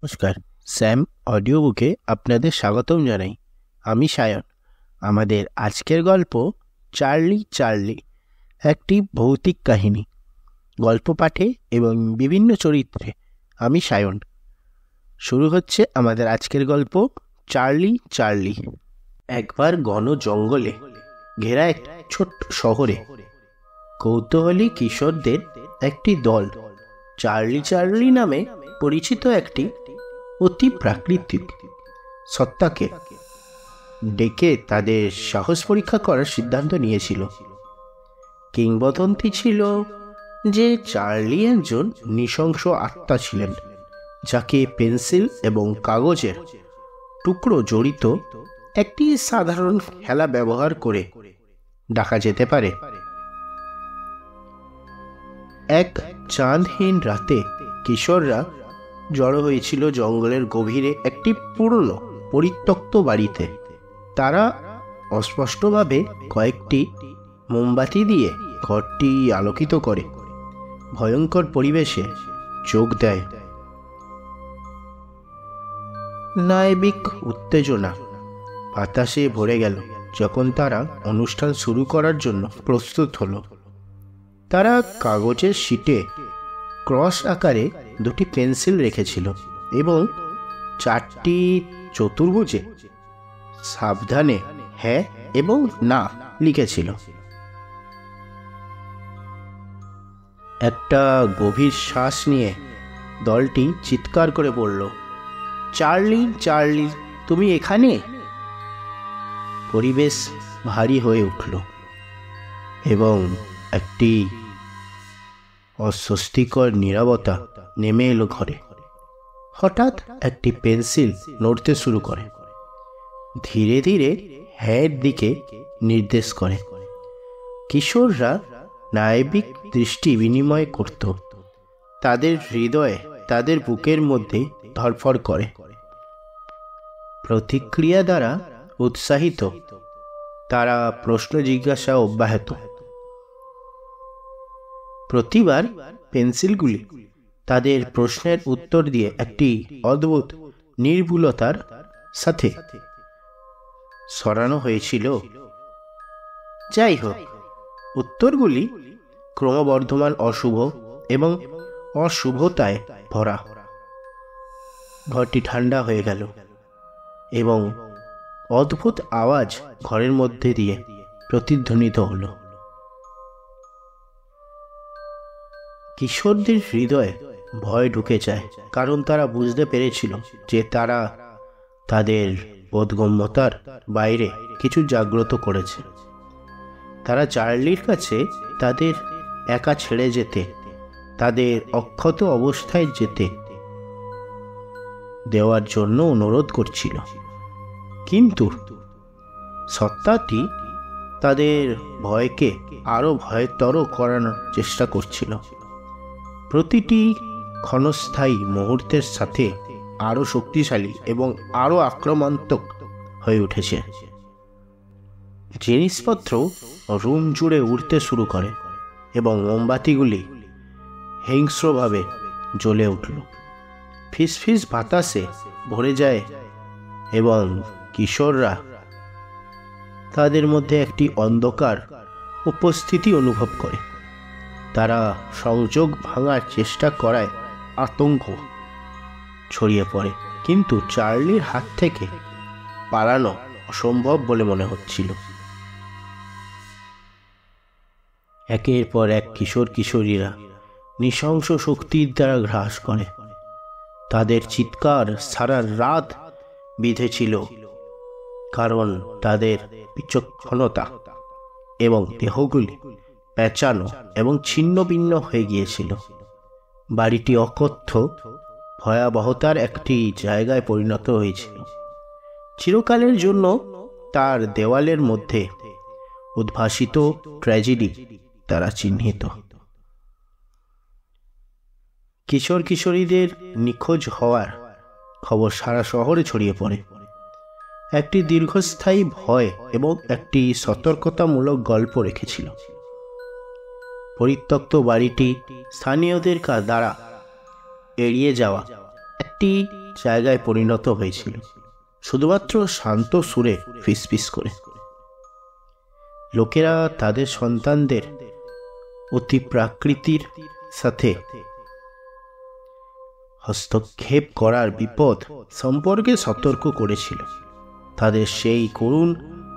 নমস্কার, Sam audio বুকে আপনাদের স্বাগতম জানাই। আমি সায়ন। আমাদের আজকের গল্প চার্লি চার্লি, একটি ভৌতিক কাহিনী। গল্প পাঠে এবং বিভিন্ন চরিত্রে আমি সায়ন। শুরু হচ্ছে আমাদের আজকের গল্প চার্লি চার্লি। একবার ঘন জঙ্গলে ঘেরা এক ছোট্ট শহরে কৌতূহলী কিশোরদের একটি দল চার্লি চার্লি নামে পরিচিত একটি অতি প্রাকৃতিক সত্তাকে ডেকে তাদের সাহস পরীক্ষা করার সিদ্ধান্ত নিয়েছিল। কিংবদন্তি ছিল যে চার্লি একজন নৃশংস আত্মা ছিলেন, যাকে পেন্সিল এবং কাগজের টুকরো জড়িত একটি সাধারণ খেলা ব্যবহার করে ডাকা যেতে পারে। এক চাঁদহীন রাতে কিশোররা জড়ো হয়েছিল জঙ্গলের গভীরে একটি পুরনো পরিত্যক্ত বাড়িতে। তারা অস্পষ্টভাবে কয়েকটি মোমবাতি দিয়ে ঘরটি আলোকিত করে ভয়ঙ্কর পরিবেশে যোগ দেয়। নায়বিক উত্তেজনা বাতাসে ভরে গেল যখন তারা অনুষ্ঠান শুরু করার জন্য প্রস্তুত হলো। তারা কাগজের শীটে ক্রস আকারে দুটি পেন্সিল রেখেছিল এবং চারটি চতুর্ভুজে সাবধানে হ্যাঁ এবং না লিখেছিল। একটা গভীর শ্বাস নিয়ে দলটি চিৎকার করে বলল, চার্লি চার্লি, তুমি এখানে? পরিবেশ ভারী হয়ে উঠল এবং একটি অস্বস্তিকর নীরবতা নেমে এলো ঘরে। হঠাৎ একটি পেন্সিল নড়তে শুরু করে, ধীরে ধীরে হ্যাঁ দিকে নির্দেশ করে। কিশোররা নায়বিক দৃষ্টি বিনিময় করত। তাদের হৃদয়ে তাদের বুকের মধ্যে ধড়ফড় করে। প্রতিক্রিয়া দ্বারা উৎসাহিত তারা প্রশ্ন জিজ্ঞাসা অব্যাহত। প্রতিবার পেন্সিলগুলি তাদের প্রশ্নের উত্তর দিয়ে একটি অদ্ভুত নির্ভুলতার সাথে সরানো হয়েছিল। যাই হোক, উত্তরগুলি ক্রমবর্ধমান অশুভ এবং অশুভতায় ভরা। ঘরটি ঠান্ডা হয়ে গেল এবং অদ্ভুত আওয়াজ ঘরের মধ্যে দিয়ে প্রতিধ্বনিত হলো। কিশোরদের হৃদয়ে ভয় ঢুকে যায়, কারণ তারা বুঝতে পেরেছিল যে তারা তাদের বোধগম্যতার বাইরে কিছু জাগ্রত করেছে। তারা চার্লির কাছে তাদের একা ছেড়ে যেতে, তাদের অক্ষত অবস্থায় যেতে দেওয়ার জন্য অনুরোধ করছিল। কিন্তু সত্তাটি তাদের ভয়কে আরো ভয়তর করানোর চেষ্টা করছিল। প্রতিটি ক্ষণস্থায়ী মুহূর্তের সাথে আরো শক্তিশালী এবং আরো আক্রমণাত্মক হয়ে উঠেছে। জিনিসপত্র রুম জুড়ে উড়তে শুরু করে এবং মোমবাতিগুলি হিংস্রভাবে জ্বলে উঠল। ফিসফিস বাতাসে ভরে যায় এবং কিশোররা তাদের মধ্যে একটি অন্ধকার উপস্থিতি অনুভব করে। তারা সংযোগ ভাঙার চেষ্টা করায় আতঙ্ক ছড়িয়ে পড়ে, কিন্তু চার্লির হাত থেকে পালানো অসম্ভব বলে মনে হচ্ছিল। একের পর এক কিশোর কিশোরীরা নৃশংস শক্তির দ্বারা গ্রাস করে। তাদের চিৎকার সারা রাত বিঁধেছিল, কারণ তাদের বিচক্ষণতা এবং দেহগুলি পেঁচানো এবং ছিন্ন ভিন্ন হয়ে গিয়েছিল। বাড়িটি অকথ্য ভয়াবহতার একটি জায়গায় পরিণত হয়েছিল। চিরকালের জন্য তার দেওয়ালের মধ্যে উদ্ভাসিত ট্র্যাজেডি দ্বারা চিহ্নিত। কিশোর কিশোরীদের নিখোঁজ হওয়ার খবর সারা শহরে ছড়িয়ে পড়ে। একটি দীর্ঘস্থায়ী ভয় এবং একটি সতর্কতামূলক গল্প রেখেছিল। পরিত্যক্ত বাড়িটি স্থানীয়দের দ্বারা এড়িয়ে যাওয়া একটি জায়গায় পরিণত হয়েছিল, শুধুমাত্র শান্ত সুরে ফিসফিস করে। লোকেরা তাদের সন্তানদের অতি প্রাকৃতির সাথে হস্তক্ষেপ করার বিপদ সম্পর্কে সতর্ক করেছিল, তাদের সেই করুণ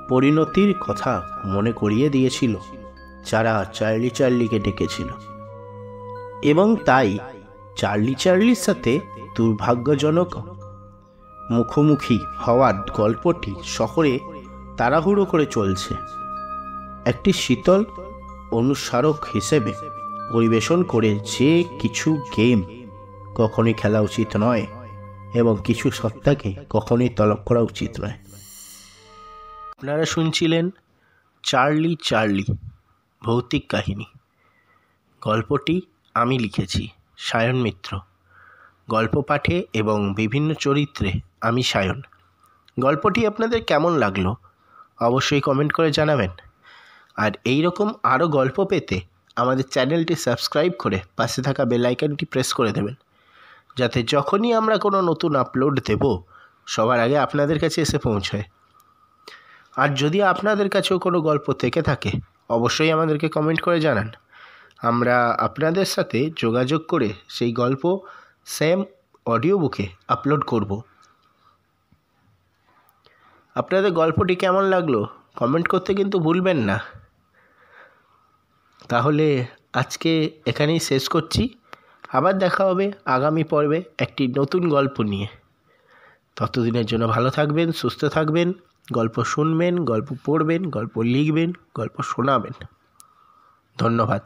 পরিণতির কথা মনে করিয়ে দিয়েছিল যারা চার্লি চার্লিকে ডেকেছিল। এবং তাই চার্লি চার্লির সাথে দুর্ভাগ্যজনক মুখোমুখি হওয়ার গল্পটি শহরে তাড়াহুড়ো করে চলছে। একটি শীতল অনুস্মারক হিসেবে পরিবেশন করে যে কিছু গেম কখনোই খেলা উচিত নয় এবং কিছু সত্তাকে কখনোই তলব করা উচিত নয়। আপনারা শুনছিলেন চার্লি চার্লি ভৌতিক কাহিনী। গল্পটি আমি লিখেছি, সায়ন মিত্র। গল্প পাঠে এবং বিভিন্ন চরিত্রে আমি সায়ন। গল্পটি আপনাদের কেমন লাগলো অবশ্যই কমেন্ট করে জানাবেন। আর এই রকম আরও গল্প পেতে আমাদের চ্যানেলটি সাবস্ক্রাইব করে পাশে থাকা বেল আইকনটি প্রেস করে দেবেন, যাতে যখনই আমরা কোনো নতুন আপলোড দেব সবার আগে আপনাদের কাছে এসে পৌঁছায়। আর যদি আপনাদের কাছেও কোনো গল্প থেকে থাকে অবশ্যই আমাদেরকে কমেন্ট করে জানান। আমরা আপনাদের সাথে যোগাযোগ করে সেই গল্প সেম অডিও বুকে আপলোড করব। আপনাদের গল্পটি কেমন লাগলো কমেন্ট করতে কিন্তু ভুলবেন না। তাহলে আজকে এখানেই শেষ করছি। আবার দেখা হবে আগামী পর্বে একটি নতুন গল্প নিয়ে। ততদিনের জন্য ভালো থাকবেন, সুস্থ থাকবেন, গল্প শুনবেন, গল্প পড়বেন, গল্প লিখবেন, গল্প শোনাবেন। ধন্যবাদ।